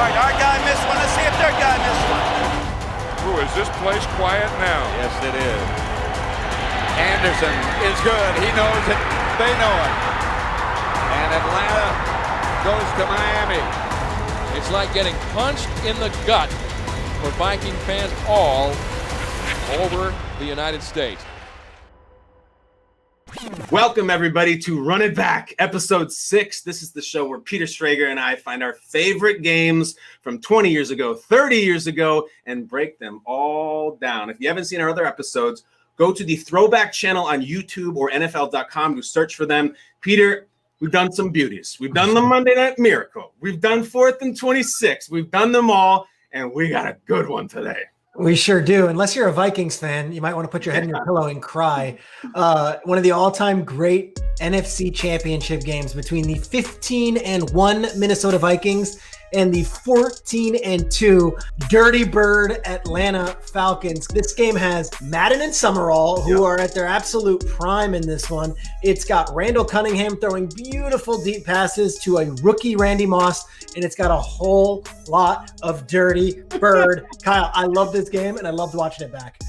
All right, our guy missed one. Let's see if their guy missed one. Ooh, is this place quiet now? Yes, it is. Anderson is good. He knows it. They know it. And Atlanta goes to Miami. It's like getting punched in the gut for Viking fans all over the United States. Welcome, everybody, to Run It Back, Episode 6. This is the show where Peter Schrager and I find our favorite games from 20 years ago, 30 years ago, and break them all down. If you haven't seen our other episodes, go to the Throwback channel on YouTube or NFL.com to search for them. Peter, we've done some beauties. We've done the Monday Night Miracle. We've done 4th and 26. We've done them all, and we got a good one today. We sure do. Unless you're a Vikings fan, you might want to put your head in your pillow and cry. One of the all-time great NFC championship games between the 15-1 Minnesota Vikings and the 14-2 Dirty Bird Atlanta Falcons. This game has Madden and Summerall, who are at their absolute prime in this one. It's got Randall Cunningham throwing beautiful deep passes to a rookie Randy Moss, and it's got a whole lot of Dirty Bird. Kyle, I love this game, and I loved watching it back.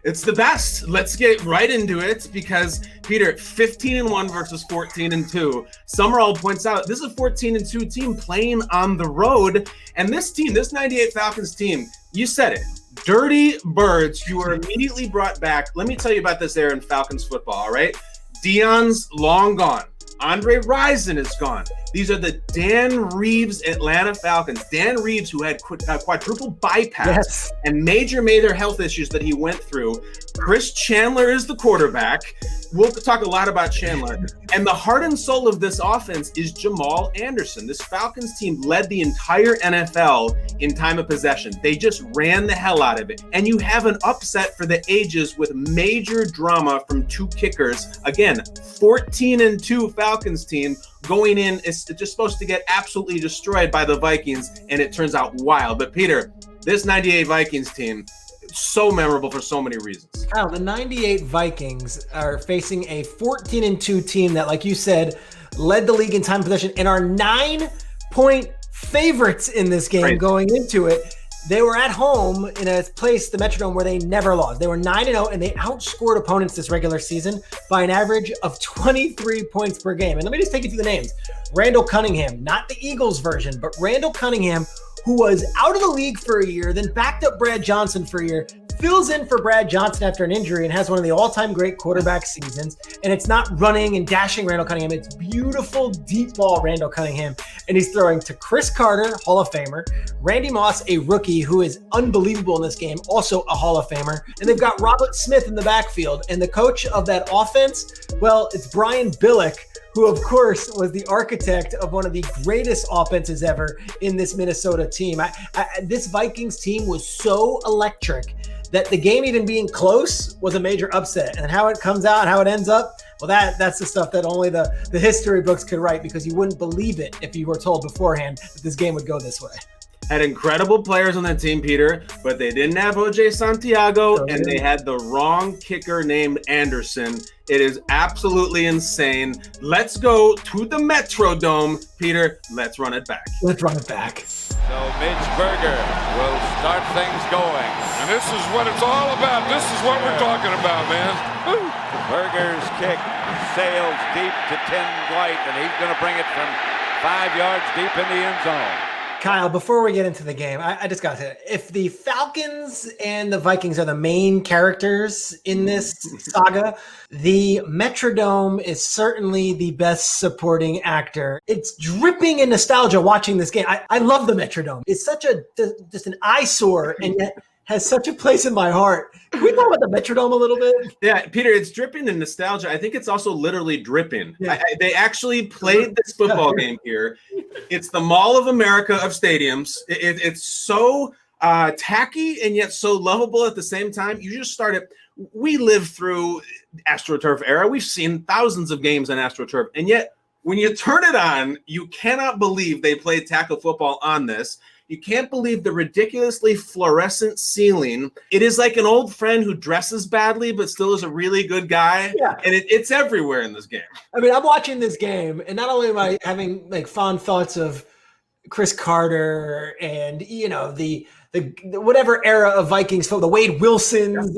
It's the best. Let's get right into it because, Peter, 15-1 versus 14-2. Summerall points out this is a 14-2 team playing on the road. And this team, this 98 Falcons team, you said it, Dirty Birds, who are immediately brought back. Let me tell you about this era in Falcons football, all right? Dion's long gone. Andre Rison is gone. These are the Dan Reeves Atlanta Falcons. Dan Reeves, who had quadruple bypass and major health issues that he went through. Chris Chandler is the quarterback. We'll talk a lot about Chandler. And the heart and soul of this offense is Jamal Anderson. This Falcons team led the entire NFL in time of possession. They just ran the hell out of it. And you have an upset for the ages with major drama from two kickers. Again, 14-2 Falcons team going in, it's just supposed to get absolutely destroyed by the Vikings, and it turns out wild. But Peter, this 98 Vikings team, so memorable for so many reasons. Kyle, the 98 Vikings are facing a 14-2 team that, like you said, led the league in time of possession and are 9-point favorites in this game going into it. They were at home in a place, the Metrodome, where they never lost. They were 9-0, and they outscored opponents this regular season by an average of 23 points per game. And let me just take you through the names. Randall Cunningham, not the Eagles version, but Randall Cunningham, who was out of the league for a year, then backed up Brad Johnson for a year, fills in for Brad Johnson after an injury and has one of the all-time great quarterback seasons. And it's not running and dashing Randall Cunningham. It's beautiful, deep ball Randall Cunningham. And he's throwing to Chris Carter, Hall of Famer, Randy Moss, a rookie who is unbelievable in this game, also a Hall of Famer. And they've got Robert Smith in the backfield. And the coach of that offense, well, it's Brian Billick, who, of course, was the architect of one of the greatest offenses ever in this Minnesota team. This Vikings team was so electric that the game even being close was a major upset. And how it comes out, how it ends up, well, that's the stuff that only the history books could write, because you wouldn't believe it if you were told beforehand that this game would go this way. Had incredible players on that team, Peter, but they didn't have O.J. Santiago, and they had the wrong kicker named Anderson. It is absolutely insane. Let's go to the Metrodome. Peter, let's run it back. Let's run it back. So Mitch Berger will start things going. And this is what it's all about. This is what we're talking about, man. Berger's kick sails deep to Tim Dwight, and he's going to bring it from 5 yards deep in the end zone. Kyle, before we get into the game, I just got to, if the Falcons and the Vikings are the main characters in this saga, the Metrodome is certainly the best supporting actor. It's dripping in nostalgia watching this game. I love the Metrodome. It's such just an eyesore, and yet has such a place in my heart. Can we talk about the Metrodome a little bit? Yeah, Peter, it's dripping in nostalgia. I think it's also literally dripping. Yeah. They actually played this football game here. It's the Mall of America of stadiums. It's so tacky and yet so lovable at the same time. You just started. We lived through AstroTurf era. We've seen thousands of games on AstroTurf, and yet when you turn it on, you cannot believe they played tackle football on this. You can't believe the ridiculously fluorescent ceiling. It is like an old friend who dresses badly but still is a really good guy. Yeah. And it's everywhere in this game. I mean, I'm watching this game, and not only am I having like fond thoughts of Chris Carter and, the whatever era of Vikings, the Wade Wilsons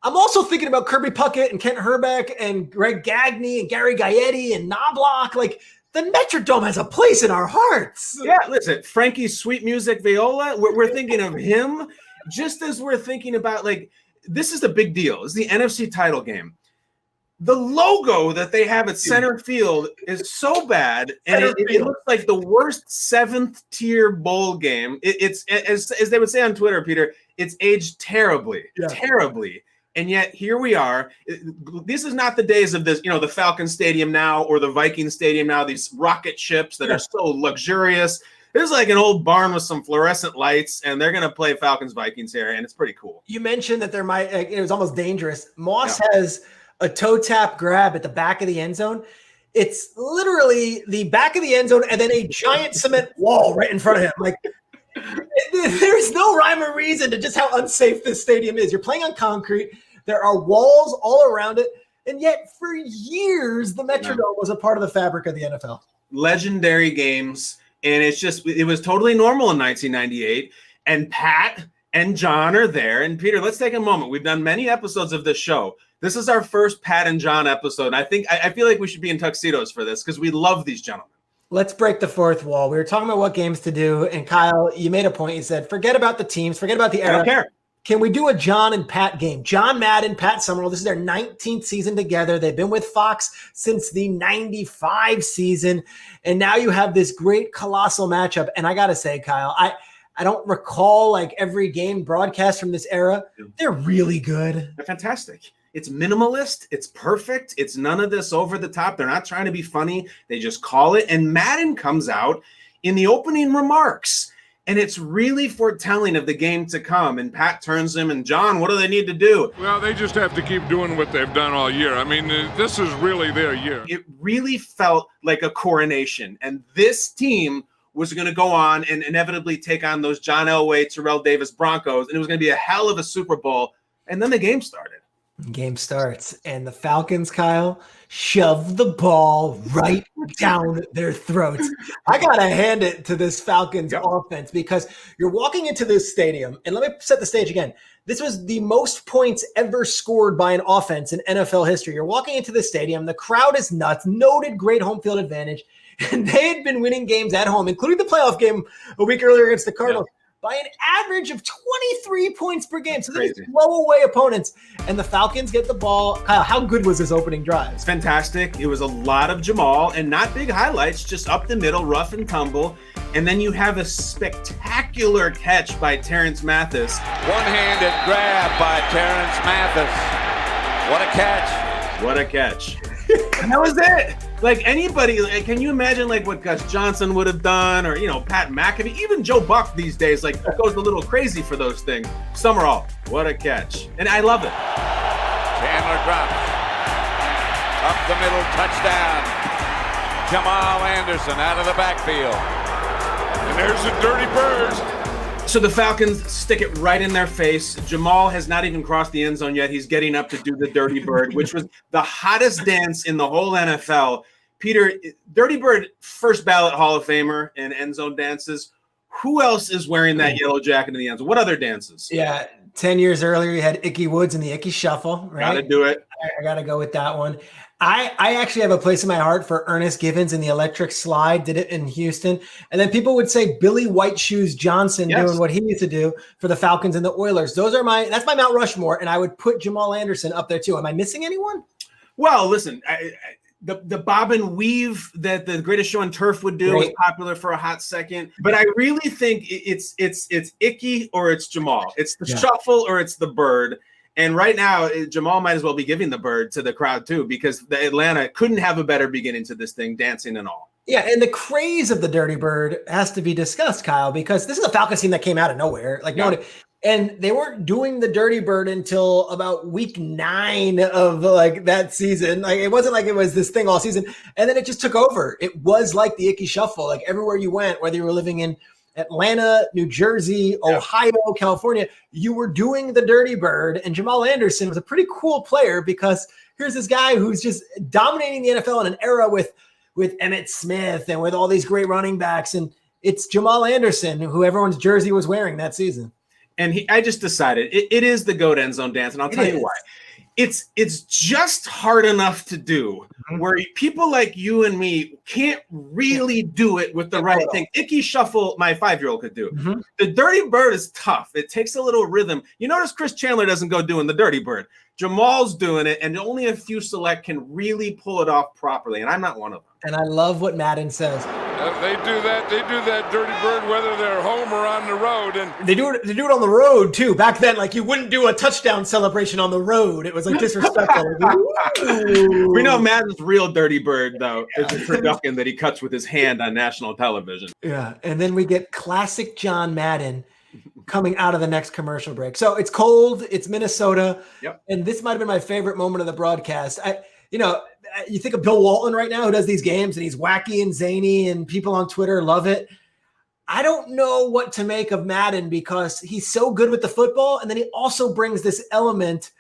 I'm also thinking about Kirby Puckett and Kent Herbeck and Greg Gagne and Gary Gaetti and Knobloch. Like, the Metrodome has a place in our hearts. Yeah, listen, Frankie's Sweet Music Viola, we're thinking of him just as we're thinking about, like, this is the big deal. It's the NFC title game. The logo that they have at center field is so bad, and it looks like the worst 7th-tier bowl game. It's as they would say on Twitter, Peter, it's aged terribly, terribly. And yet here we are. This is not the days of this, the Falcons Stadium now or the Vikings Stadium now, these rocket ships that are so luxurious. This is like an old barn with some fluorescent lights, and they're going to play Falcons Vikings here, and it's pretty cool. You mentioned that it was almost dangerous. Moss has a toe tap grab at the back of the end zone. It's literally the back of the end zone and then a giant cement wall right in front of him. Like, there's no rhyme or reason to just how unsafe this stadium is. You're playing on concrete. There are walls all around it. And yet for years, the Metrodome was a part of the fabric of the NFL. Legendary games. And it was totally normal in 1998. And Pat and John are there. And Peter, let's take a moment. We've done many episodes of this show. This is our first Pat and John episode. I feel like we should be in tuxedos for this because we love these gentlemen. Let's break the fourth wall. We were talking about what games to do. And Kyle, you made a point. You said, forget about the teams, forget about the era. I don't care. Can we do a John and Pat game? John Madden, Pat Summerall. This is their 19th season together. They've been with Fox since the 95 season. And now you have this great colossal matchup. And I got to say, Kyle, I don't recall like every game broadcast from this era. They're really good. They're fantastic. It's minimalist. It's perfect. It's none of this over the top. They're not trying to be funny. They just call it. And Madden comes out in the opening remarks. And it's really foretelling of the game to come. And Pat turns him and John, what do they need to do? Well, they just have to keep doing what they've done all year. I mean, this is really their year. It really felt like a coronation. And this team was going to go on and inevitably take on those John Elway, Terrell Davis Broncos. And it was going to be a hell of a Super Bowl. And then the game started. Game starts. And the Falcons, Kyle, shove the ball right down their throats. I got to hand it to this Falcons offense because you're walking into this stadium. And let me set the stage again. This was the most points ever scored by an offense in NFL history. You're walking into the stadium. The crowd is nuts. Noted great home field advantage. And they had been winning games at home, including the playoff game a week earlier against the Cardinals, by an average of 23 points per game. So they just blow away opponents. And the Falcons get the ball. Kyle, how good was this opening drive? It's fantastic. It was a lot of Jamal and not big highlights, just up the middle, rough and tumble. And then you have a spectacular catch by Terrence Mathis. One-handed grab by Terrence Mathis. What a catch. What a catch. And that was it. Like anybody, can you imagine like what Gus Johnson would have done, or Pat McAfee, even Joe Buck these days, like goes a little crazy for those things. Summerall, what a catch. And I love it. Chandler drops. Up the middle, touchdown. Jamal Anderson out of the backfield. And there's the Dirty Birds. So the Falcons stick it right in their face. Jamal has not even crossed the end zone yet. He's getting up to do the Dirty Bird, which was the hottest dance in the whole NFL. Peter, Dirty Bird, first ballot Hall of Famer in end zone dances. Who else is wearing that yellow jacket in the end zone? What other dances? Yeah, 10 years earlier, you had Icky Woods and the Icky Shuffle, right? Gotta do it. I gotta go with that one. I actually have a place in my heart for Ernest Givens and the Electric Slide, did it in Houston. And then people would say Billy White Shoes Johnson doing what he used to do for the Falcons and the Oilers. That's my Mount Rushmore, and I would put Jamal Anderson up there too. Am I missing anyone? Well, listen, the bob and weave that the Greatest Show on Turf would do was popular for a hot second. But I really think it's Icky or it's Jamal. It's the shuffle or it's the bird. And right now, Jamal might as well be giving the bird to the crowd, too, because the Atlanta couldn't have a better beginning to this thing, dancing and all. Yeah, and the craze of the Dirty Bird has to be discussed, Kyle, because this is a Falcons team that came out of nowhere. And they weren't doing the Dirty Bird until about week 9 of that season. Like it wasn't like it was this thing all season. And then it just took over. It was like the Icky Shuffle. Like everywhere you went, whether you were living in Atlanta, New Jersey, Ohio, California, you were doing the Dirty Bird. And Jamal Anderson was a pretty cool player because here's this guy who's just dominating the NFL in an era with Emmitt Smith and with all these great running backs. And it's Jamal Anderson, who everyone's jersey was wearing that season. And I just decided it is the GOAT end zone dance, and I'll tell you why. It's just hard enough to do where people like you and me can't really do it with the right thing. Icky shuffle, my 5-year-old could do. The Dirty Bird is tough. It takes a little rhythm. You notice Chris Chandler doesn't go doing the Dirty Bird. Jamal's doing it, and only a few select can really pull it off properly, and I'm not one of them. And I love what Madden says. They do that Dirty Bird whether they're home or on the road, and They do it on the road too. Back then, like, you wouldn't do a touchdown celebration on the road. It was like disrespectful. We know Madden's real Dirty Bird, though, is a turducken that he cuts with his hand on national television. Yeah, and then we get classic John Madden coming out of the next commercial break. So it's cold, it's Minnesota, and this might have been my favorite moment of the broadcast. You think of Bill Walton right now, who does these games, and he's wacky and zany, and people on Twitter love it. I don't know what to make of Madden because he's so good with the football, and then he also brings this element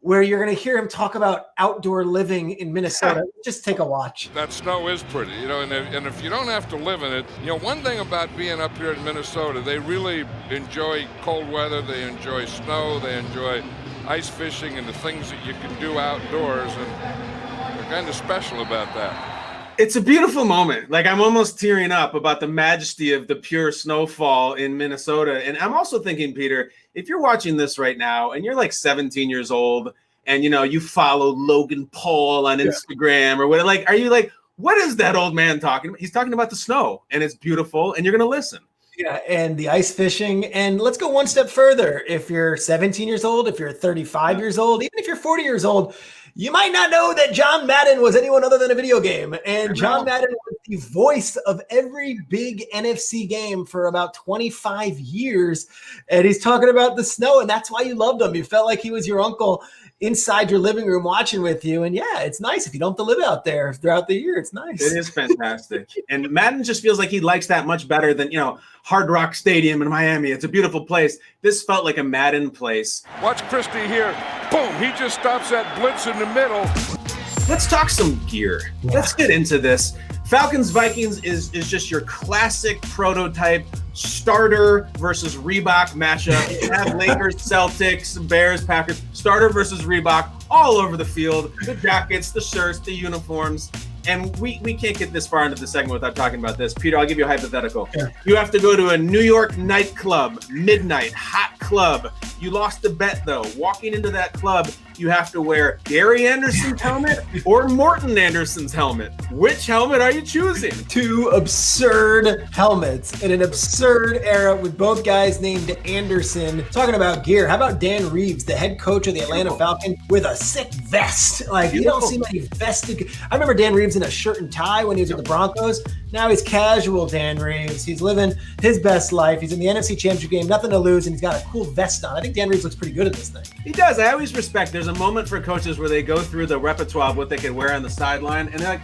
where you're going to hear him talk about outdoor living in Minnesota. Just take a watch. that snow is pretty, and if you don't have to live in it, one thing about being up here in Minnesota, they really enjoy cold weather, they enjoy snow, they enjoy ice fishing and the things that you can do outdoors, and they're kind of special about that. It's a beautiful moment. Like, I'm almost tearing up about the majesty of the pure snowfall in Minnesota. And I'm also thinking, Peter, if you're watching this right now and you're like 17 years old and, you follow Logan Paul on Instagram or whatever, like, are you like, what is that old man talking about? He's talking about the snow, and it's beautiful, and you're going to listen. Yeah, and the ice fishing. And let's go one step further. If you're 17 years old, if you're 35 years old, even if you're 40 years old, you might not know that John Madden was anyone other than a video game. And John Madden was the voice of every big NFC game for about 25 years. And he's talking about the snow, and that's why you loved him. You felt like he was your uncle inside your living room watching with you. And yeah, it's nice if you don't have to live out there throughout the year. It's nice. It is fantastic. And Madden just feels like he likes that much better than, Hard Rock Stadium in Miami. It's a beautiful place. This felt like a Madden place. Watch Christie here. Boom, he just stops that blitz in the middle. Let's talk some gear. Let's get into this. Falcons Vikings is just your classic prototype starter versus Reebok matchup. You have Lakers, Celtics, Bears, Packers, starter versus Reebok all over the field. The jackets, the shirts, the uniforms. And we can't get this far into the segment without talking about this. Peter, I'll give you a hypothetical. Yeah. You have to go to a New York nightclub, midnight, hot club. You lost a bet, though. Walking into that club, you have to wear Gary Anderson's helmet or Morton Anderson's helmet. Which helmet are you choosing? Two absurd helmets in an absurd era with both guys named Anderson. Talking about gear, how about Dan Reeves, the head coach of the Atlanta Falcons, with a sick vest? Like, you don't see many vested. I remember Dan Reeves in a shirt and tie when he was with the Broncos. Now he's casual Dan Reeves. He's living his best life. He's in the NFC Championship game, nothing to lose, and he's got a cool vest on. I think Dan Reeves looks pretty good at this thing. He does. I always respect. There's a moment for coaches where they go through the repertoire of what they could wear on the sideline, and they're like,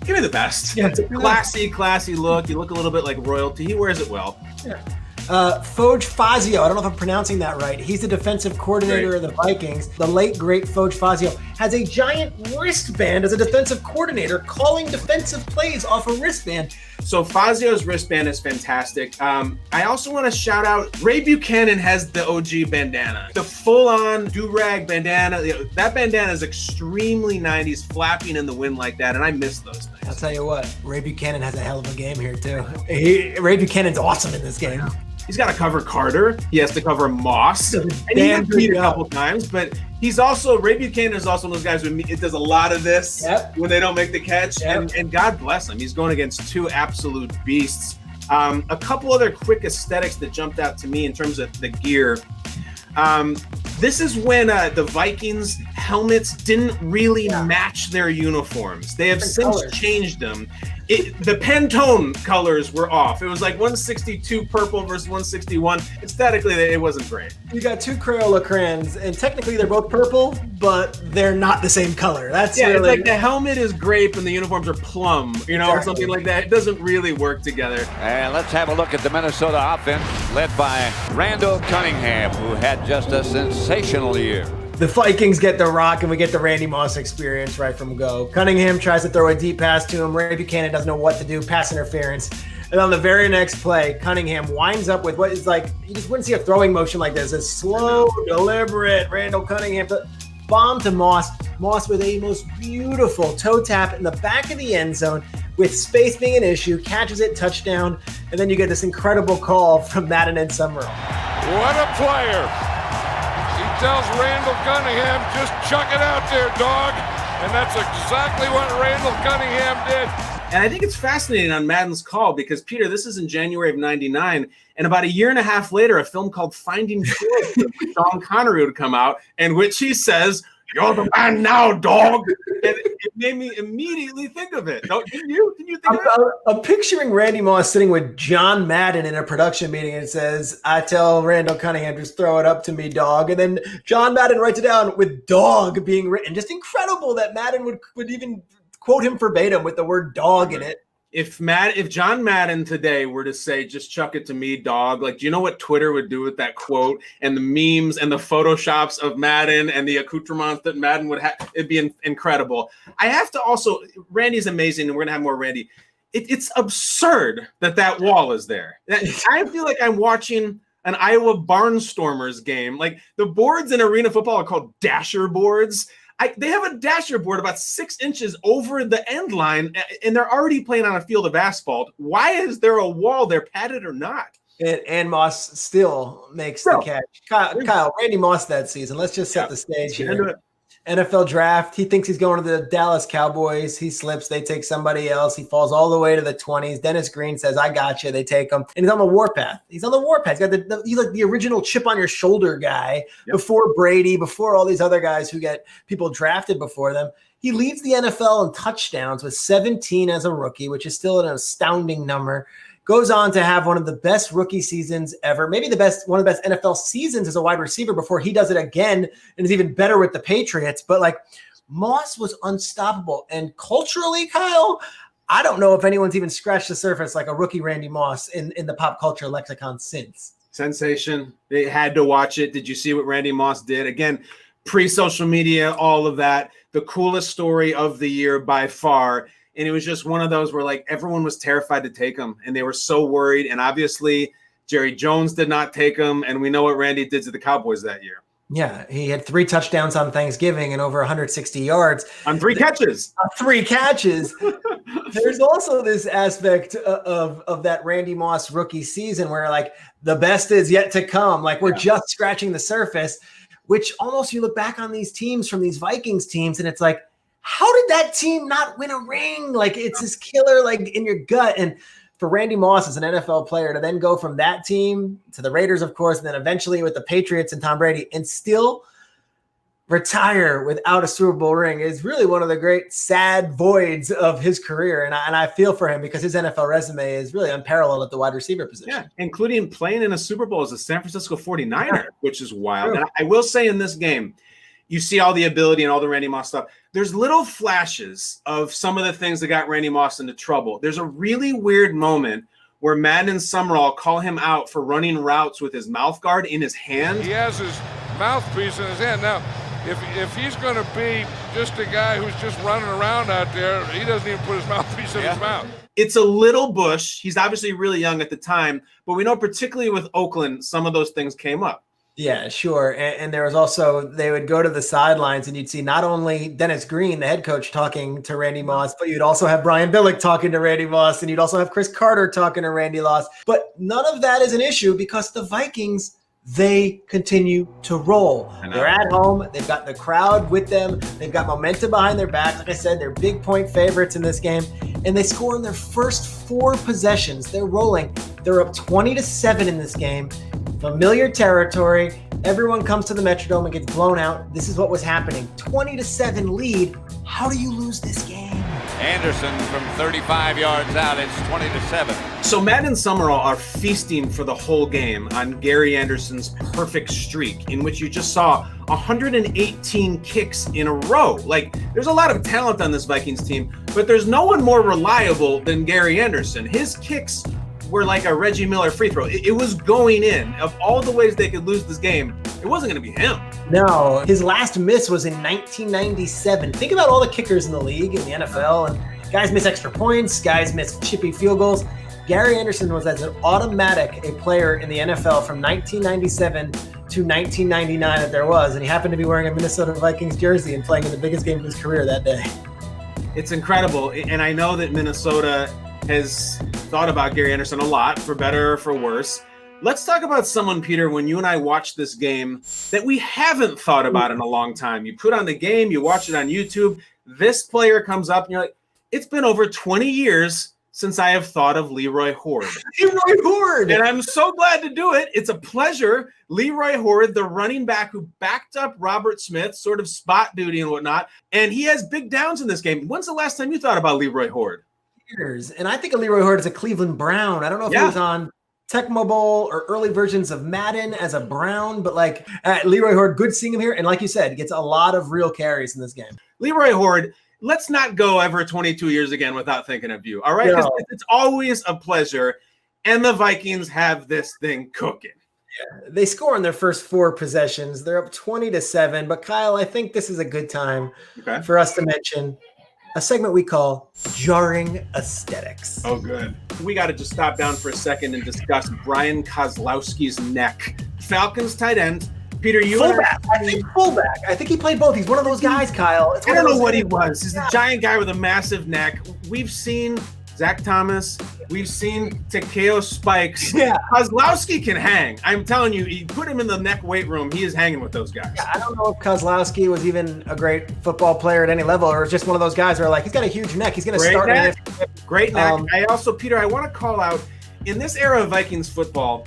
give me the vest. Yeah, it's a classy look. You look a little bit like royalty. He wears it well. Yeah. Foge Fazio, I don't know if I'm pronouncing that right. He's the defensive coordinator of the Vikings. The late, great Foge Fazio has a giant wristband as a defensive coordinator, calling defensive plays off a wristband. So Fazio's wristband is fantastic. I also want to shout out, Ray Buchanan has the OG bandana. The full-on do-rag bandana. That bandana is extremely 90s, flapping in the wind like that, and I miss those things. I'll tell you what, Ray Buchanan has a hell of a game here, too. Ray Buchanan's awesome in this game. He's got to cover Carter. He has to cover Moss. And he has beat a couple times, but he's also, Ray Buchanan is also one of those guys who does a lot of this when they don't make the catch. And God bless him. He's going against two absolute beasts. A couple other quick aesthetics that jumped out to me in terms of the gear. This is when the Vikings helmets didn't really match their uniforms. They have since changed them. The Pantone colors were off. It was like 162 purple versus 161. Aesthetically, it wasn't great. You got two Crayola crayons, and technically they're both purple, but they're not the same color. That's it's like the helmet is grape and the uniforms are plum, or something like that. It doesn't really work together. And let's have a look at the Minnesota offense led by Randall Cunningham, who had just a sensational year. The Vikings get the rock, and we get the Randy Moss experience right from go. Cunningham tries to throw a deep pass to him. Ray Buchanan doesn't know what to do. Pass interference. And on the very next play, Cunningham winds up with what is like, you just wouldn't see a throwing motion like this. A slow, deliberate Randall Cunningham bomb to Moss. Moss with a most beautiful toe tap in the back of the end zone with space being an issue, catches it, touchdown, and then you get this incredible call from Madden and Summerall. What a player. He tells Randall Cunningham, just chuck it out there, dog. And that's exactly what Randall Cunningham did. And I think it's fascinating on Madden's call because, Peter, this is in January of 99. And about a year and a half later, a film called Finding Troy with Sean Connery would come out, in which he says, "You're the man now, dog." And it made me immediately think of it. Didn't you? Didn't you think of it? I'm picturing Randy Moss sitting with John Madden in a production meeting and says, "I tell Randall Cunningham, just throw it up to me, dog." And then John Madden writes it down with "dog" being written. Just incredible that Madden would even quote him verbatim with the word "dog" in it. If John Madden today were to say, "Just chuck it to me, dog," like, do you know what Twitter would do with that quote and the memes and the photoshops of Madden and the accoutrements that Madden would have? It'd be incredible. I have to also, Randy's amazing, and we're going to have more Randy. It's absurd that wall is there. I feel like I'm watching an Iowa Barnstormers game. Like, the boards in arena football are called dasher boards. They have a dasher board about 6 inches over the end line, and they're already playing on a field of asphalt. Why is there a wall there, padded or not? And Moss still makes the catch. Kyle, Randy Moss that season. Let's just set the stage here. NFL draft. He thinks he's going to the Dallas Cowboys. He slips. They take somebody else. He falls all the way to the 20s. Dennis Green says, "I got you." They take him. And he's on the warpath. He's like the original chip on your shoulder guy before Brady, before all these other guys who get people drafted before them. He leads the NFL in touchdowns with 17 as a rookie, which is still an astounding number. Goes on to have one of the best rookie seasons ever, maybe one of the best NFL seasons as a wide receiver before he does it again and is even better with the Patriots. But like, Moss was unstoppable. And culturally, Kyle, I don't know if anyone's even scratched the surface like a rookie Randy Moss in the pop culture lexicon since. Sensation. They had to watch it. Did you see what Randy Moss did? Again, pre-social media, all of that. The coolest story of the year by far. And it was just one of those where, like, everyone was terrified to take him, and they were so worried. And obviously, Jerry Jones did not take him, and we know what Randy did to the Cowboys that year. Yeah, he had 3 touchdowns on Thanksgiving and over 160 yards. On 3 catches. On 3 catches. There's also this aspect of that Randy Moss rookie season where, like, the best is yet to come. Like, we're just scratching the surface, which almost you look back on these teams from these Vikings teams, and it's like, how did that team not win a ring? Like, it's this killer, like, in your gut. And for Randy Moss as an NFL player to then go from that team to the Raiders, of course, and then eventually with the Patriots and Tom Brady and still retire without a Super Bowl ring is really one of the great sad voids of his career. And I feel for him because his NFL resume is really unparalleled at the wide receiver position. Yeah, including playing in a Super Bowl as a San Francisco 49er, which is wild. True. And I will say in this game, you see all the ability and all the Randy Moss stuff. There's little flashes of some of the things that got Randy Moss into trouble. There's a really weird moment where Madden and Summerall call him out for running routes with his mouth guard in his hand. He has his mouthpiece in his hand. Now, if he's going to be just a guy who's just running around out there, he doesn't even put his mouthpiece in his mouth. It's a little Bush. He's obviously really young at the time, but we know particularly with Oakland, some of those things came up. Yeah, sure. And there was also, they would go to the sidelines and you'd see not only Dennis Green, the head coach, talking to Randy Moss, but you'd also have Brian Billick talking to Randy Moss, and you'd also have Chris Carter talking to Randy Moss. But none of that is an issue because the Vikings, they continue to roll. They're at home. They've got the crowd with them. They've got momentum behind their back. Like I said, they're big point favorites in this game. And they score in their first 4 possessions. They're rolling. They're up 20-7 in this game. Familiar territory. Everyone comes to the Metrodome and gets blown out. This is what was happening. 20-7 lead. How do you lose this game? Anderson from 35 yards out. It's 20-7. So Madden and Summerall are feasting for the whole game on Gary Anderson's perfect streak, in which you just saw 118 kicks in a row. Like, there's a lot of talent on this Vikings team, but there's no one more reliable than Gary Anderson. His kicks were like a Reggie Miller free throw. It was going in. Of all the ways they could lose this game, it wasn't going to be him. No, his last miss was in 1997. Think about all the kickers in the league, in the NFL, and guys miss extra points, guys miss chippy field goals. Gary Anderson was as an automatic a player in the NFL from 1997 to 1999 that there was, and he happened to be wearing a Minnesota Vikings jersey and playing in the biggest game of his career that day. It's incredible, and I know that Minnesota has thought about Gary Anderson a lot, for better or for worse. Let's talk about someone, Peter, when you and I watched this game that we haven't thought about in a long time. You put on the game, you watch it on YouTube, this player comes up, and you're like, it's been over 20 years since I have thought of Leroy Hoard. Leroy Hoard! And I'm so glad to do it. It's a pleasure. Leroy Hoard, the running back who backed up Robert Smith, sort of spot duty and whatnot, and he has big downs in this game. When's the last time you thought about Leroy Hoard? Years. And I think of Leroy Hoard as a Cleveland Brown. I don't know if he was on Tecmo Bowl or early versions of Madden as a Brown, but like Leroy Hoard, good seeing him here. And like you said, gets a lot of real carries in this game. Leroy Hoard, let's not go ever 22 years again without thinking of you. All right. No. It's always a pleasure. And the Vikings have this thing cooking. Yeah. They score on their first 4 possessions. They're up 20-7. But Kyle, I think this is a good time for us to mention a segment we call Jarring Aesthetics. Oh, good. We got to just stop down for a second and discuss Brian Kozlowski's neck. Falcons tight end. Peter, you fullback. I think fullback. I think he played both. He's one of those guys, Kyle. I don't know what he was. He's a giant guy with a massive neck. We've seen Zach Thomas. We've seen Takeo Spikes. Yeah. Kozlowski can hang. I'm telling you, you put him in the neck weight room, he is hanging with those guys. Yeah, I don't know if Kozlowski was even a great football player at any level, or just one of those guys where like, he's got a huge neck. He's going to start. Great neck. I also, Peter, I want to call out, in this era of Vikings football,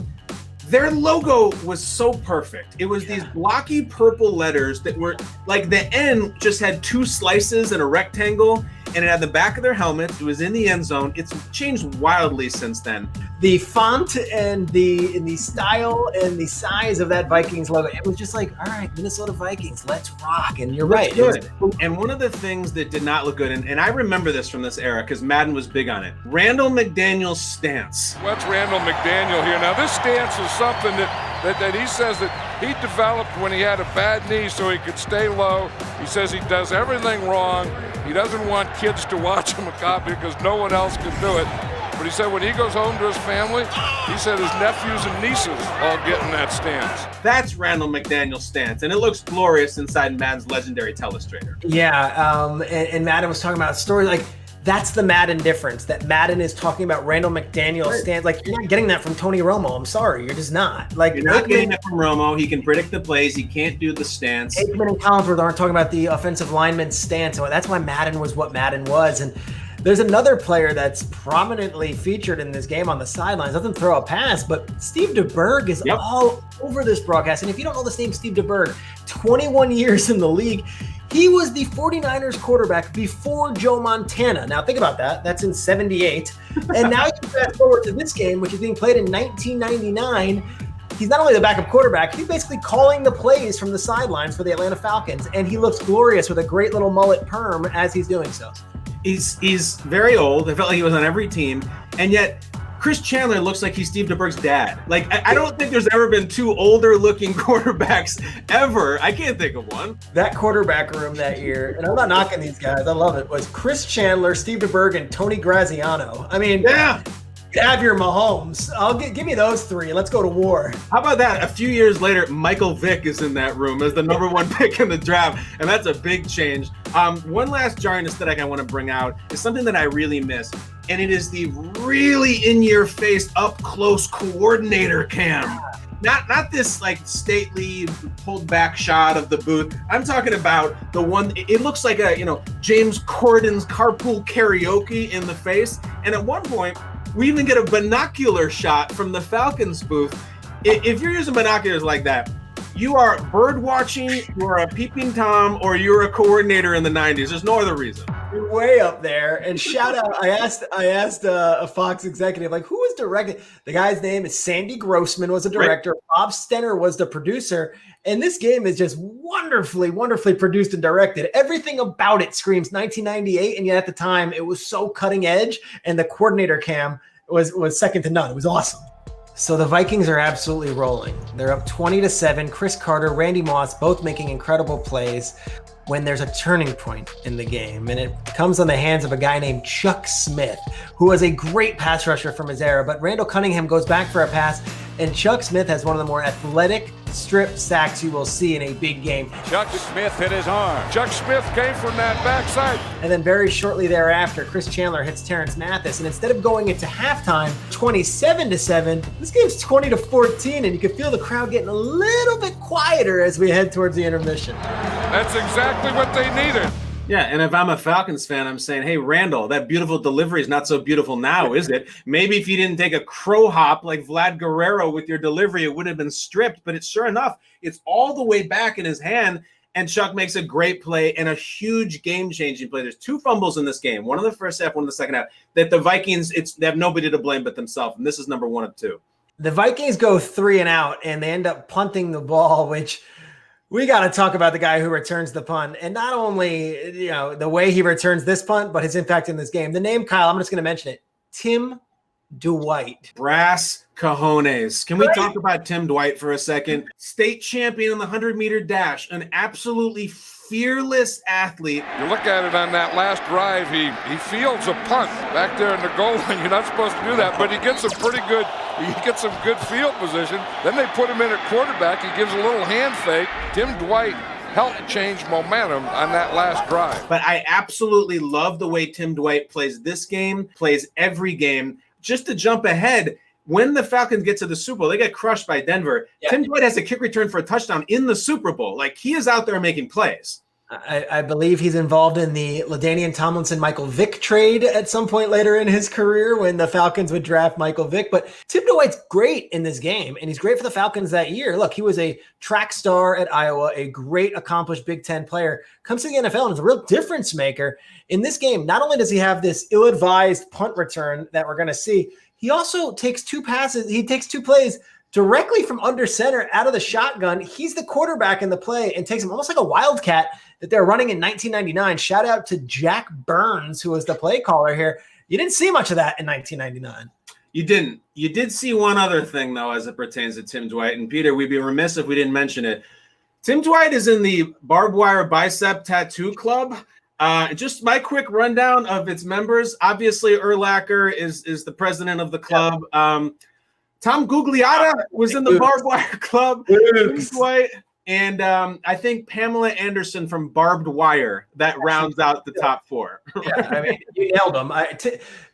their logo was so perfect. It was these blocky purple letters that were like the N just had 2 slices and a rectangle, and it had the back of their helmet. It was in the end zone. It's changed wildly since then. The font and the style and the size of that Vikings logo, it was just like, all right, Minnesota Vikings, let's rock. And you're right. Good. And one of the things that did not look good, and I remember this from this era because Madden was big on it, Randall McDaniel's stance. What's Randall McDaniel here? Now, this stance is something that he says that he developed when he had a bad knee so he could stay low. He says he does everything wrong. He doesn't want kids to watch him copy because no one else can do it. But he said when he goes home to his family, he said his nephews and nieces all get in that stance. That's Randall McDaniel's stance, and it looks glorious inside Madden's legendary telestrator. Yeah, and Madden was talking about stories like, that's the Madden difference, that Madden is talking about Randall McDaniel's stance. Like, you're not getting that from Tony Romo. I'm sorry, you're just not. Like, you're not getting that from Romo. He can predict the plays. He can't do the stance. Aikman and Collinsworth aren't talking about the offensive lineman's stance. So that's why Madden was what Madden was. And there's another player that's prominently featured in this game on the sidelines. Doesn't throw a pass, but Steve DeBerg is all over this broadcast. And if you don't know this name, Steve DeBerg, 21 years in the league. He was the 49ers quarterback before Joe Montana. Now think about that. That's in 78. And now you fast forward to this game, which is being played in 1999. He's not only the backup quarterback, he's basically calling the plays from the sidelines for the Atlanta Falcons. And he looks glorious with a great little mullet perm as he's doing so. He's very old. I felt like he was on every team. And yet Chris Chandler looks like he's Steve DeBerg's dad. Like, I don't think there's ever been 2 older-looking quarterbacks ever. I can't think of one. That quarterback room that year, and I'm not knocking these guys, I love it, was Chris Chandler, Steve DeBerg, and Tony Graziano. I mean, you have your Mahomes. Give me those 3. Let's go to war. How about that? A few years later, Michael Vick is in that room as the number 1 pick in the draft, and that's a big change. One last jarring aesthetic I want to bring out is something that I really miss, and it is the really in-your-face, up-close coordinator cam. Not this like stately pulled back shot of the booth. I'm talking about the one. It looks like a James Corden's Carpool Karaoke in the face, and at one point we even get a binocular shot from the Falcons booth. If you're using binoculars like that, you are bird watching, you are a peeping Tom, or you're a coordinator in the 90s. There's no other reason. You're way up there. And shout out, I asked a Fox executive, like, who was directing? The guy's name is Sandy Grossman was a director. Right. Bob Stenner was the producer. And this game is just wonderfully, wonderfully produced and directed. Everything about it screams 1998. And yet at the time, it was so cutting edge. And the coordinator cam was second to none. It was awesome. So the Vikings are absolutely rolling. They're up 20-7. Chris Carter, Randy Moss, both making incredible plays. when there's a turning point in the game, and it comes on the hands of a guy named Chuck Smith, who was a great pass rusher from his era. But Randall Cunningham goes back for a pass, and Chuck Smith has one of the more athletic strip sacks you will see in a big game. Chuck Smith hit his arm. Chuck Smith came from that backside. And then very shortly thereafter, Chris Chandler hits Terrence Mathis. And instead of going into halftime 27-7, this game's 20-14, and you can feel the crowd getting a little bit quieter as we head towards the intermission. That's exactly what they needed. Yeah, and if I'm a Falcons fan, I'm saying, hey, Randall, that beautiful delivery is not so beautiful now, is it? Maybe if you didn't take a crow hop like Vlad Guerrero with your delivery, it would have been stripped. But it's sure enough, it's all the way back in his hand, and Chuck makes a great play and a huge game-changing play. There's 2 fumbles in this game, one in the first half, one in the second half, that the Vikings, they have nobody to blame but themselves, and this is number 1 of 2. The Vikings go 3 and out, and they end up punting the ball, which – we got to talk about the guy who returns the punt, and not only, the way he returns this punt, but his impact in this game. The name, Kyle, I'm just going to mention it. Tim Dwight. Brass cojones. Can we talk about Tim Dwight for a second? State champion in the 100-meter dash, an absolutely fearless athlete. You look at it on that last drive, he fields a punt back there in the goal line. You're not supposed to do that, but he gets some good field position. Then they put him in at quarterback. He gives a little hand fake. Tim Dwight helped change momentum on that last drive. But I absolutely love the way Tim Dwight plays this game, plays every game. Just to jump ahead, when the Falcons get to the Super Bowl, they get crushed by Denver. Yeah. Tim Dwight has a kick return for a touchdown in the Super Bowl. Like, he is out there making plays. I believe he's involved in the LaDainian Tomlinson-Michael Vick trade at some point later in his career when the Falcons would draft Michael Vick. But Tim Dwight's great in this game, and he's great for the Falcons that year. Look, he was a track star at Iowa, a great accomplished Big Ten player, comes to the NFL and is a real difference maker. In this game, not only does he have this ill-advised punt return that we're going to see, he also takes 2 passes. He takes 2 plays directly from under center out of the shotgun. He's the quarterback in the play and takes him almost like a wildcat that they're running in 1999. Shout out to Jack Burns, who was the play caller here. You didn't see much of that in 1999. You didn't. You did see one other thing, though, as it pertains to Tim Dwight. And, Peter, we'd be remiss if we didn't mention it. Tim Dwight is in the Barbed Wire Bicep Tattoo Club. Just my quick rundown of its members. Obviously, Urlacher is the president of the club. Tom Gugliotta was in the Barbed Wire Club. Tim Dwight. And I think Pamela Anderson from Barbed Wire, that rounds out the top 4. Yeah, I mean, you nailed them.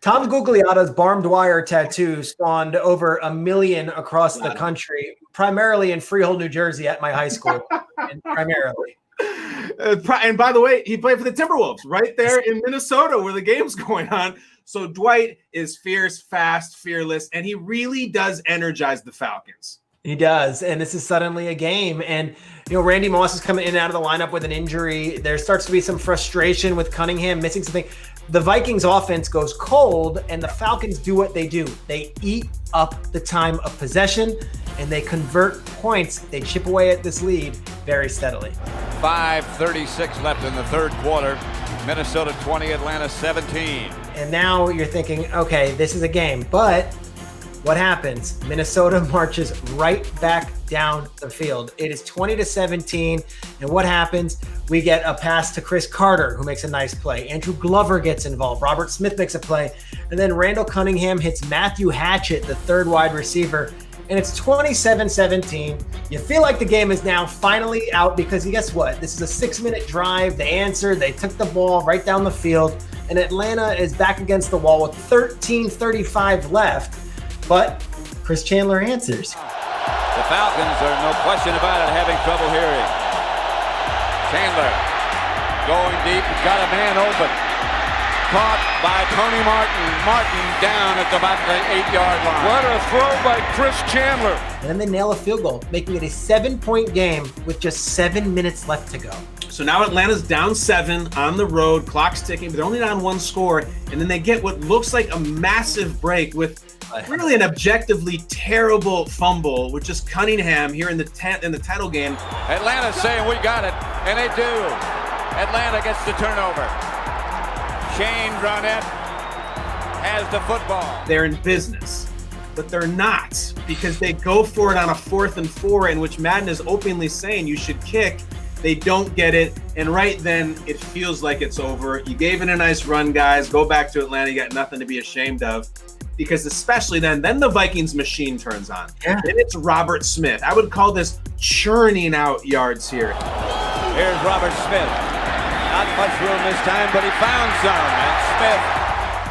Tom Gugliotta's Barbed Wire tattoo spawned over 1 million across the country, primarily in Freehold, New Jersey at my high school, primarily. And by the way, he played for the Timberwolves right there in Minnesota where the game's going on. So Dwight is fierce, fast, fearless, and he really does energize the Falcons. He does, and this is suddenly a game. And, Randy Moss is coming in and out of the lineup with an injury. There starts to be some frustration with Cunningham missing something. The Vikings offense goes cold, and the Falcons do what they do. They eat up the time of possession, and they convert points. They chip away at this lead very steadily. 5:36 left in the third quarter. Minnesota 20, Atlanta 17. And now you're thinking, okay, this is a game, but what happens? Minnesota marches right back down the field. It is 20-17. And what happens? We get a pass to Chris Carter, who makes a nice play. Andrew Glover gets involved. Robert Smith makes a play. And then Randall Cunningham hits Matthew Hatchett, the third wide receiver. And it's 27-17. You feel like the game is now finally out because guess what? This is a 6-minute drive. They answered. They took the ball right down the field. And Atlanta is back against the wall with 13:35 left. But Chris Chandler answers. The Falcons are, no question about it, having trouble hearing. Chandler going deep, got a man open. Caught by Tony Martin. Martin down at about the 8-yard line. What a throw by Chris Chandler. And then they nail a field goal, making it a 7-point game with just 7 minutes left to go. So now Atlanta's down 7 on the road, clock's ticking, but they're only down 1 score. And then they get what looks like a massive break with really an objectively terrible fumble, which is Cunningham here in the title game. Atlanta's saying we got it, and they do. Atlanta gets the turnover. Shane Brownett has the football. They're in business, but they're not, because they go for it on a 4th and 4 in which Madden is openly saying you should kick. They don't get it. And right then, it feels like it's over. You gave it a nice run, guys. Go back to Atlanta. You got nothing to be ashamed of. Because especially then the Vikings machine turns on. Yeah. Then it's Robert Smith. I would call this churning out yards here. Here's Robert Smith. Not much room this time, but he found some. And Smith.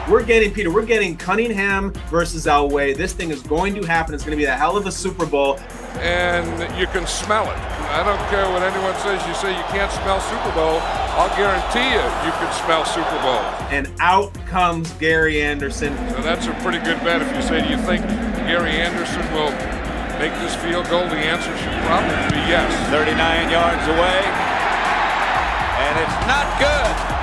We're getting Cunningham versus Elway. This thing is going to happen. It's going to be a hell of a Super Bowl. And you can smell it. I don't care what anyone says. You say you can't smell Super Bowl. I'll guarantee you can smell Super Bowl. And out comes Gary Anderson. So that's a pretty good bet. If you say, do you think Gary Anderson will make this field goal? The answer should probably be yes. 39 yards away. And it's not good.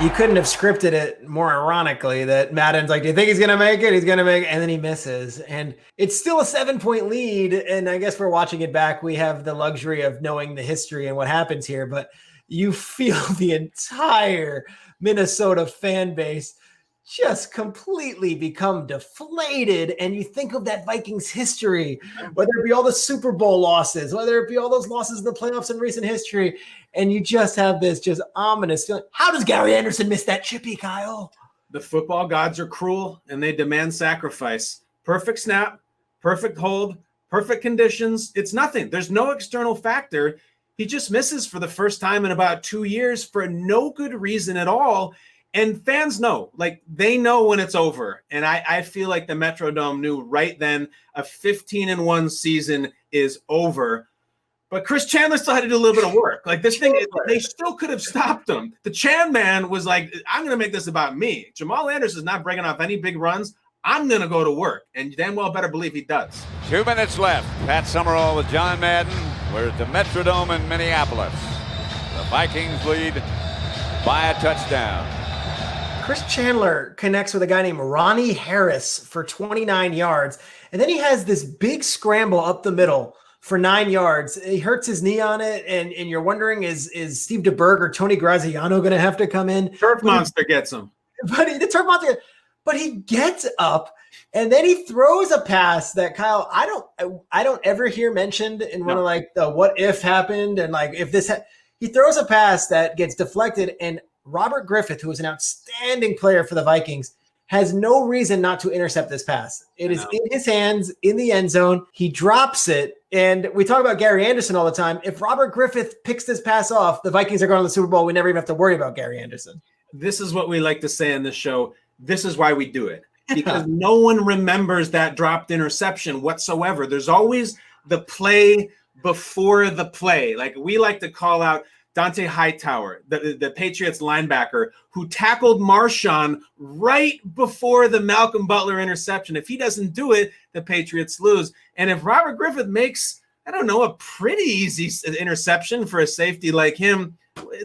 You couldn't have scripted it more ironically that Madden's like, do you think he's going to make it? He's going to make it. And then he misses. And it's still a 7-point lead. And I guess we're watching it back. We have the luxury of knowing the history and what happens here. But you feel the entire Minnesota fan base just completely become deflated. And you think of that Vikings history, whether it be all the Super Bowl losses, whether it be all those losses in the playoffs in recent history, and you just have this just ominous feeling. How does Gary Anderson miss that chippy, Kyle? The football gods are cruel, and they demand sacrifice. Perfect snap, perfect hold, perfect conditions. It's nothing. There's no external factor. He just misses for the first time in about 2 years for no good reason at all. And fans know, like they know when it's over. And I feel like the Metrodome knew right then a 15-1 season is over. But Chris Chandler still had to do a little bit of work. Like this thing, they still could have stopped him. The Chan man was like, I'm going to make this about me. Jamal Anderson is not breaking off any big runs. I'm going to go to work. And you damn well better believe he does. 2 minutes left. Pat Summerall with John Madden. We're at the Metrodome in Minneapolis. The Vikings lead by a touchdown. Chris Chandler connects with a guy named Ronnie Harris for 29 yards. And then he has this big scramble up the middle for 9 yards. He hurts his knee on it. And you're wondering, is Steve DeBerg or Tony Graziano going to have to come in? Turf Monster gets him. But he gets up and then he throws a pass that Kyle, I don't ever hear mentioned in one of like the what if happened. And like, if this, he throws a pass that gets deflected, and Robert Griffith, who is an outstanding player for the Vikings, has no reason not to intercept this pass. It is in his hands in the end zone. He drops it. And we talk about Gary Anderson all the time. If Robert Griffith picks this pass off, the Vikings are going to the Super Bowl. We never even have to worry about Gary Anderson. This is what we like to say in this show. This is why we do it. Because no one remembers that dropped interception whatsoever. There's always the play before the play. Like we like to call out Dante Hightower, the Patriots linebacker, who tackled Marshawn right before the Malcolm Butler interception. If he doesn't do it, the Patriots lose. And if Robert Griffith makes, I don't know, a pretty easy interception for a safety like him,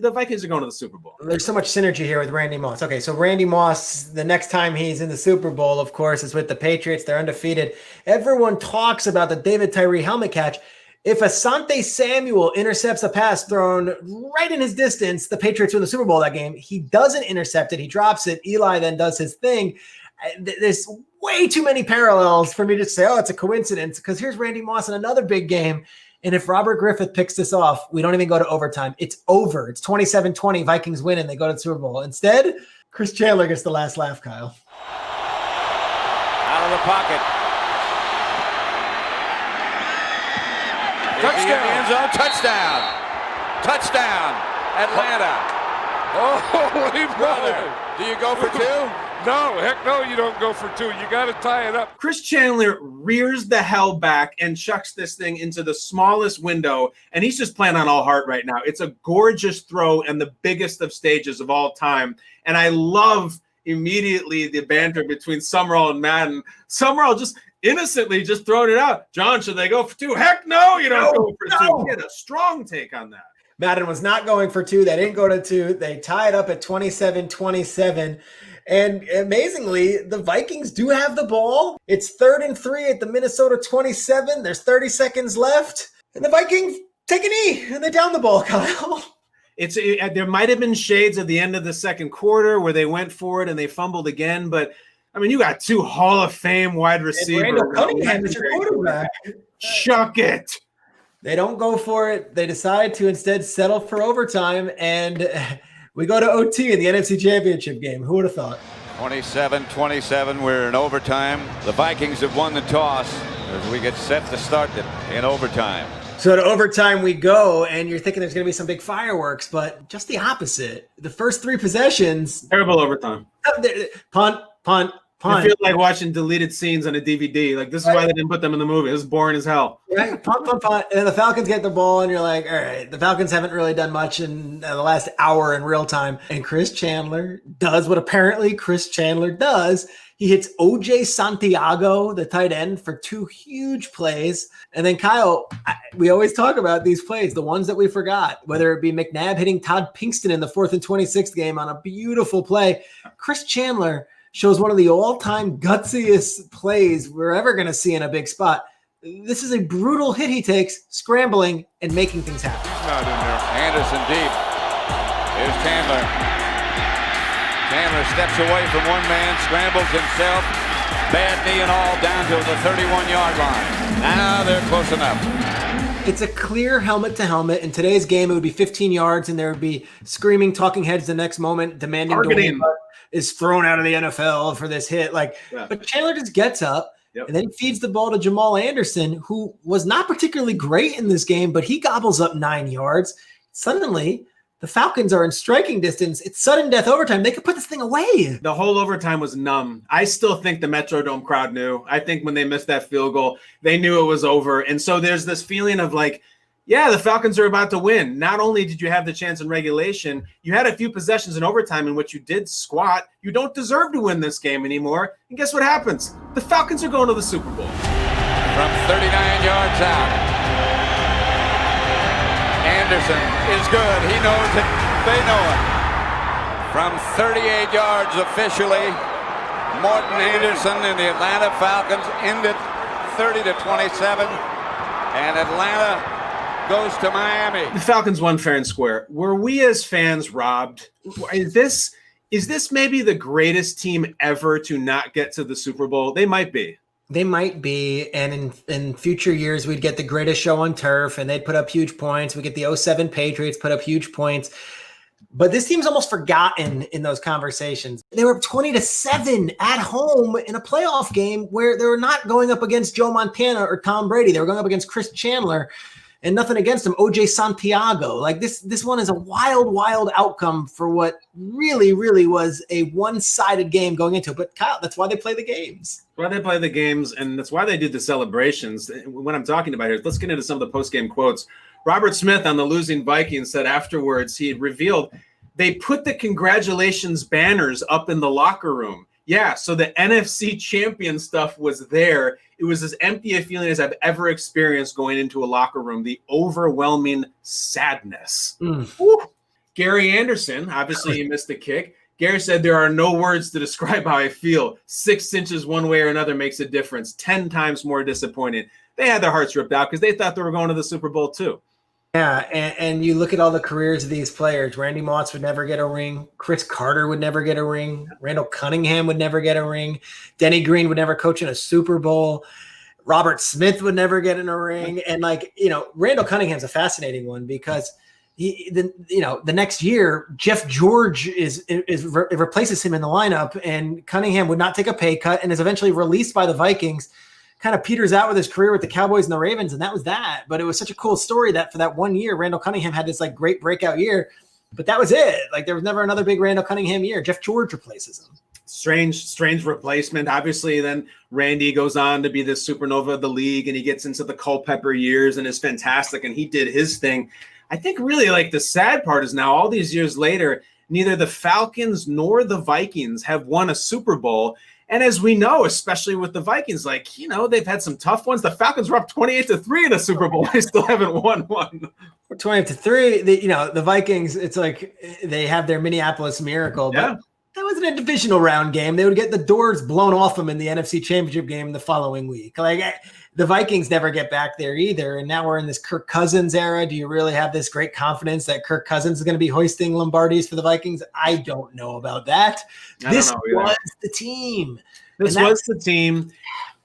the Vikings are going to the Super Bowl. There's so much synergy here with Randy Moss. Okay, so Randy Moss, the next time he's in the Super Bowl, of course, is with the Patriots. They're undefeated. Everyone talks about the David Tyree helmet catch. If Asante Samuel intercepts a pass thrown right in his distance, the Patriots win the Super Bowl that game. He doesn't intercept it. He drops it. Eli then does his thing. There's way too many parallels for me to say, oh, it's a coincidence, because here's Randy Moss in another big game. And if Robert Griffith picks this off, we don't even go to overtime. It's over. It's 27-20. Vikings win, and they go to the Super Bowl. Instead, Chris Chandler gets the last laugh, Kyle. Out of the pocket. Touchdown. End zone. Touchdown. Atlanta. Holy brother. Do you go for two? No, heck no, you don't go for two. You got to tie it up. Chris Chandler rears the hell back and chucks this thing into the smallest window, and he's just playing on all heart right now. It's a gorgeous throw and the biggest of stages of all time. And I love immediately the banter between Summerall and Madden. Summerall just innocently just throwing it out. John, should they go for two? Heck no, you don't go for two. He had a strong take on that. Madden was not going for two. They didn't go to two. They tied up at 27-27. And amazingly, the Vikings do have the ball. It's 3rd and 3 at the Minnesota 27. There's 30 seconds left. And the Vikings take a knee and they down the ball, Kyle. There might have been shades at the end of the second quarter where they went for it and they fumbled again. But, I mean, you got two Hall of Fame wide receivers. Randall Cunningham is your quarterback. Chuck it. They don't go for it. They decide to instead settle for overtime, and we go to OT in the NFC Championship game. Who would have thought? 27-27, we're in overtime. The Vikings have won the toss as we get set to start it in overtime. So to overtime we go, and you're thinking there's going to be some big fireworks, but just the opposite. The first 3 possessions. Terrible overtime. Punt, punt, punt. I feel like watching deleted scenes on a DVD. Like, this is why they didn't put them in the movie. It was boring as hell. Right, punt, punt, punt. And then the Falcons get the ball, and you're like, all right, the Falcons haven't really done much in the last hour in real time. And Chris Chandler does what apparently Chris Chandler does. He hits O.J. Santiago, the tight end, for 2 huge plays. And then, Kyle, we always talk about these plays, the ones that we forgot, whether it be McNabb hitting Todd Pinkston in the 4th and 26th game on a beautiful play. Chris Chandler shows one of the all-time gutsiest plays we're ever going to see in a big spot. This is a brutal hit he takes, scrambling and making things happen. He's not in there. Anderson deep. Here's Chandler. Chandler steps away from one man, scrambles himself. Bad knee and all down to the 31-yard line. Now they're close enough. It's a clear helmet to helmet. In today's game, it would be 15 yards, and there would be screaming talking heads the next moment demanding Dwayne is thrown out of the NFL for this hit. But Chandler just gets up. Yep. And then he feeds the ball to Jamal Anderson, who was not particularly great in this game, but he gobbles up 9 yards. Suddenly, the Falcons are in striking distance. It's sudden death overtime. They could put this thing away. The whole overtime was numb. I still think the Metrodome crowd knew. I think when they missed that field goal, they knew it was over. And so there's this feeling of like, yeah, the Falcons are about to win. Not only did you have the chance in regulation, you had a few possessions in overtime in which you did squat. You don't deserve to win this game anymore. And guess what happens? The Falcons are going to the Super Bowl. From 39 yards out, Anderson is good. He knows it. They know it. From 38 yards officially, Morton Anderson and the Atlanta Falcons end it 30-27. And Atlanta goes to Miami. The Falcons won fair and square. Were we as fans robbed? Is this maybe the greatest team ever to not get to the Super Bowl? They might be. They might be. And in future years, we'd get the greatest show on turf, and they'd put up huge points. We get the 07 Patriots put up huge points. But this team's almost forgotten in those conversations. They were up 20-7 at home in a playoff game where they were not going up against Joe Montana or Tom Brady. They were going up against Chris Chandler. And nothing against him, O.J. Santiago. Like this one is a wild, wild outcome for what really, really was a one-sided game going into it. But Kyle, that's why they play the games. That's why they play the games, and that's why they do the celebrations. What I'm talking about here, let's get into some of the post-game quotes. Robert Smith on the losing Vikings said afterwards he had revealed they put the congratulations banners up in the locker room. Yeah, so the NFC champion stuff was there. It was as empty a feeling as I've ever experienced going into a locker room. The overwhelming sadness. Gary Anderson, obviously he missed the kick. Gary said there are no words to describe how I feel. 6 inches one way or another makes a difference. 10 times more disappointed. They had their hearts ripped out because they thought they were going to the Super Bowl too. Yeah, and you look at all the careers of these players. Randy Moss would never get a ring. Chris Carter would never get a ring. Randall Cunningham would never get a ring. Denny Green would never coach in a Super Bowl. Robert Smith would never get in a ring. And Randall Cunningham's a fascinating one because the next year Jeff George replaces him in the lineup, and Cunningham would not take a pay cut and is eventually released by the Vikings. Kind of peters out with his career with the Cowboys and the Ravens, and that was that. But it was such a cool story that for that 1 year, Randall Cunningham had this great breakout year, but that was it. There was never another big Randall Cunningham year. Jeff George replaces him. Strange replacement. Obviously, then Randy goes on to be the supernova of the league, and he gets into the Culpepper years and is fantastic, and he did his thing. I think really the sad part is now all these years later, neither the Falcons nor the Vikings have won a Super Bowl. And as we know, especially with the Vikings, they've had some tough ones. The Falcons were up 28-3 in the Super Bowl. They still haven't won one. 28-3. The Vikings, it's like they have their Minneapolis Miracle. But that wasn't a divisional round game. They would get the doors blown off them in the NFC Championship game the following week. The Vikings never get back there either. And now we're in this Kirk Cousins era. Do you really have this great confidence that Kirk Cousins is going to be hoisting Lombardis for the Vikings? I don't know about that. This was the team. This was the team.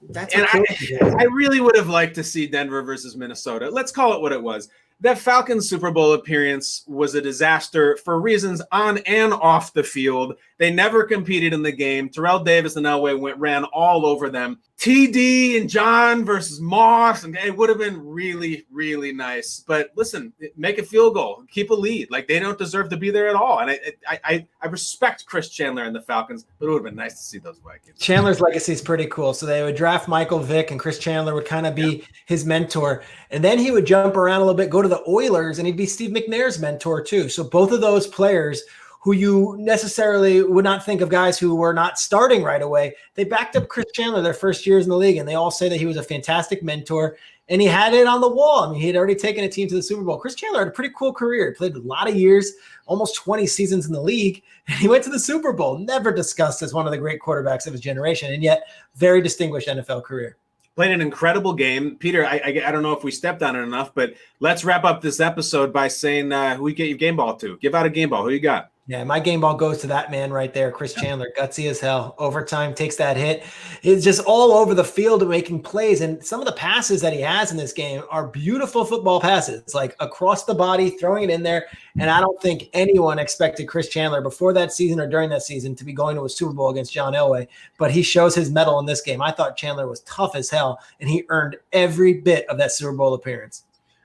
That's And what I really would have liked to see Denver versus Minnesota. Let's call it what it was. That Falcons Super Bowl appearance was a disaster for reasons on and off the field. They never competed in the game. Terrell Davis and Elway ran all over them. TD and John versus Moss, and it would have been really, really nice. But listen, make a field goal, keep a lead. Like, they don't deserve to be there at all. And I respect Chris Chandler and the Falcons, but it would have been nice to see those Vikings. Chandler's legacy is pretty cool. So they would draft Michael Vick, and Chris Chandler would kind of be his mentor. And then he would jump around a little bit, go to the Oilers, and he'd be Steve McNair's mentor too. So both of those players who you necessarily would not think of guys who were not starting right away, they backed up Chris Chandler their first years in the league, and they all say that he was a fantastic mentor, and he had it on the wall. I mean, he had already taken a team to the Super Bowl. Chris Chandler had a pretty cool career. He played a lot of years, almost 20 seasons in the league, and he went to the Super Bowl, never discussed as one of the great quarterbacks of his generation, and yet very distinguished NFL career. Played an incredible game. Peter, I don't know if we stepped on it enough, but let's wrap up this episode by saying who you get your game ball to. Give out a game ball. Who you got? Yeah, my game ball goes to that man right there, Chris Chandler, gutsy as hell. Overtime, takes that hit. He's just all over the field making plays. And some of the passes that he has in this game are beautiful football passes, like across the body, throwing it in there. And I don't think anyone expected Chris Chandler before that season or during that season to be going to a Super Bowl against John Elway. But he shows his mettle in this game. I thought Chandler was tough as hell, and he earned every bit of that Super Bowl appearance.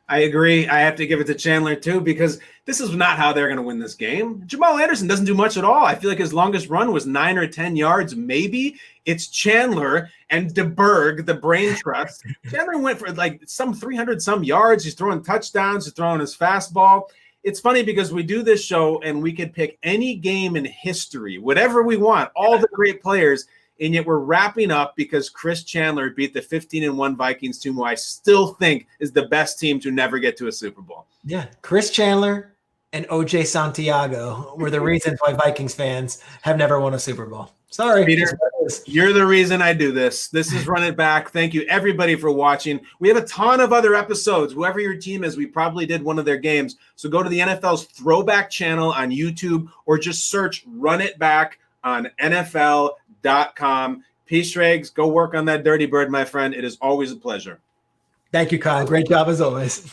I agree. I have to give it to Chandler too, because this is not how they're going to win this game. Jamal Anderson doesn't do much at all. I feel like his longest run was 9 or 10 yards, maybe. It's Chandler and DeBerg, the brain trust. Chandler went for like some 300 some yards. He's throwing touchdowns. He's throwing his fastball. It's funny because we do this show and we could pick any game in history, whatever we want, all the great players. And yet we're wrapping up because Chris Chandler beat the 15-1 Vikings team, who I still think is the best team to never get to a Super Bowl. Yeah, Chris Chandler and O.J. Santiago were the reasons why Vikings fans have never won a Super Bowl. Sorry, Peter, you're the reason I do this. This is Run It Back. Thank you, everybody, for watching. We have a ton of other episodes. Whoever your team is, we probably did one of their games. So go to the NFL's Throwback channel on YouTube, or just search Run It Back on NFL.com. Peace, Regs. Go work on that dirty bird, my friend. It is always a pleasure. Thank you, Kyle. Great job as always.